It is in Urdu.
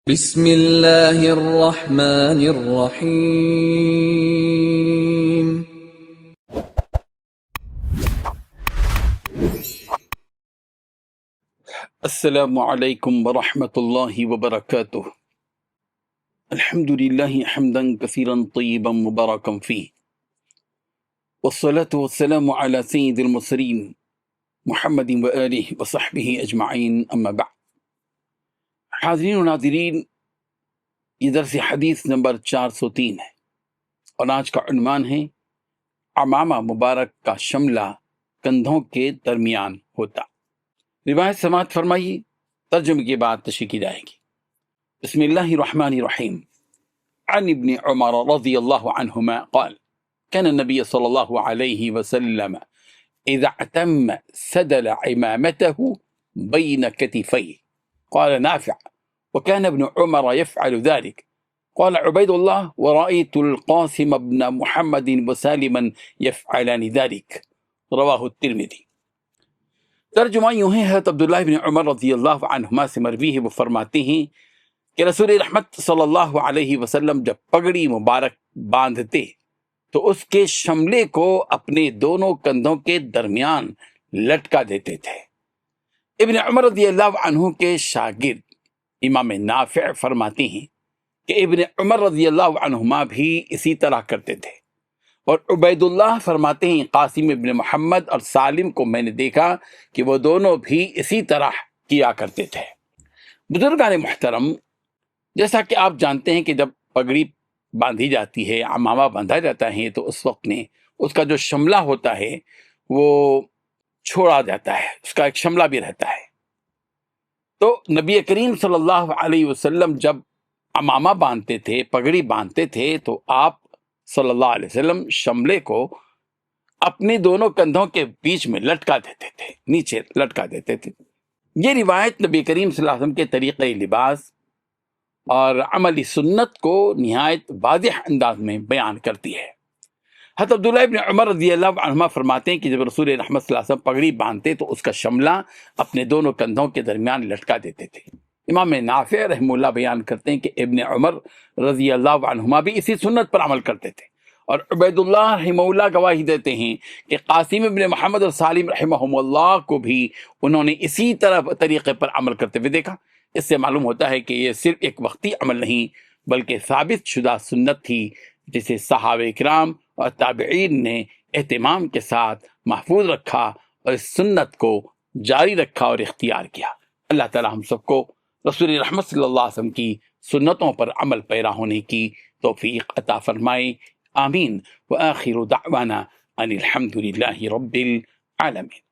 بسم اللہ الرحمن الرحیم۔ السلام علیکم ورحمۃ اللہ وبرکاتہ۔ الحمد للہ حمدا کثیرا طیبا مبارکا فیہ، والصلاة والسلام علی سید المرسلین محمد وآلہ وصحبہ اجمعین، اما بعد۔ حاضرین و ناظرین، یہ درس حدیث نمبر 403 ہے اور آج کا عنوان ہے عمامہ مبارک کا شملہ کندھوں کے درمیان ہوتا۔ روایت سماعت فرمائیے، ترجمے کے بعد تشریح کی جائے گی۔ بسم اللہ الرحمن الرحیم۔ عن ابن عمر رضی اللہ عنہما قال كان النبي صلى الله عليه وسلم إذا اعتم سدل عمامته بين كتفيه، قال نافع وكان ابن عمر يفعل ذلك، قال عبيد الله ورأيت القاسم بن محمد وسالما يفعلان ذلك، رواہ الترمذی۔ ترجمہ یوں ہے، حضرت عبداللہ بن عمر رضی اللہ عنہما سے مروی ہے، وہ فرماتے ہیں کہ رسول رحمت صلی اللہ علیہ وسلم جب پگڑی مبارک باندھتے تو اس کے شملے کو اپنے دونوں کندھوں کے درمیان لٹکا دیتے تھے۔ ابن عمر رضی اللہ عنہ کے شاگرد امام نافع فرماتے ہیں کہ ابن عمر رضی اللہ عنہما بھی اسی طرح کرتے تھے، اور عبید اللہ فرماتے ہیں قاسم ابن محمد اور سالم کو میں نے دیکھا کہ وہ دونوں بھی اسی طرح کیا کرتے تھے۔ بزرگان محترم، جیسا کہ آپ جانتے ہیں کہ جب پگڑی باندھی جاتی ہے، عمامہ باندھا جاتا ہے، تو اس وقت میں اس کا جو شملہ ہوتا ہے وہ چھوڑا جاتا ہے، اس کا ایک شملہ بھی رہتا ہے۔ تو نبی کریم صلی اللہ علیہ وسلم جب عمامہ باندھتے تھے، پگڑی باندھتے تھے، تو آپ صلی اللہ علیہ وسلم شملے کو اپنے دونوں کندھوں کے بیچ میں لٹکا دیتے تھے، نیچے لٹکا دیتے تھے۔ یہ روایت نبی کریم صلی اللہ علیہ وسلم کے طریقہ لباس اور عملی سنت کو نہایت واضح انداز میں بیان کرتی ہے۔ حضرت عبداللہ ابن عمر رضی اللہ عنہما فرماتے ہیں کہ جب رسول رحمت صلی اللہ علیہ وسلم پگڑی باندھتے تو اس کا شملہ اپنے دونوں کندھوں کے درمیان لٹکا دیتے تھے۔ امام نافع رحمہ اللہ بیان کرتے ہیں کہ ابن عمر رضی اللہ عنہما بھی اسی سنت پر عمل کرتے تھے، اور عبید اللہ رحمہ اللہ گواہی دیتے ہیں کہ قاسم ابن محمد اور سالم رحمہم اللہ کو بھی انہوں نے اسی طریقے پر عمل کرتے ہوئے دیکھا۔ اس سے معلوم ہوتا ہے کہ یہ صرف ایک وقتی عمل نہیں بلکہ ثابت شدہ سنت تھی، جسے صحابہ کرام اور تابعین نے اہتمام کے ساتھ محفوظ رکھا اور اس سنت کو جاری رکھا اور اختیار کیا۔ اللہ تعالی ہم سب کو رسول رحمت صلی اللہ علیہ وسلم کی سنتوں پر عمل پیرا ہونے کی توفیق عطا فرمائے، آمین۔ وآخر دعوانا ان الحمد للہ رب العالمین۔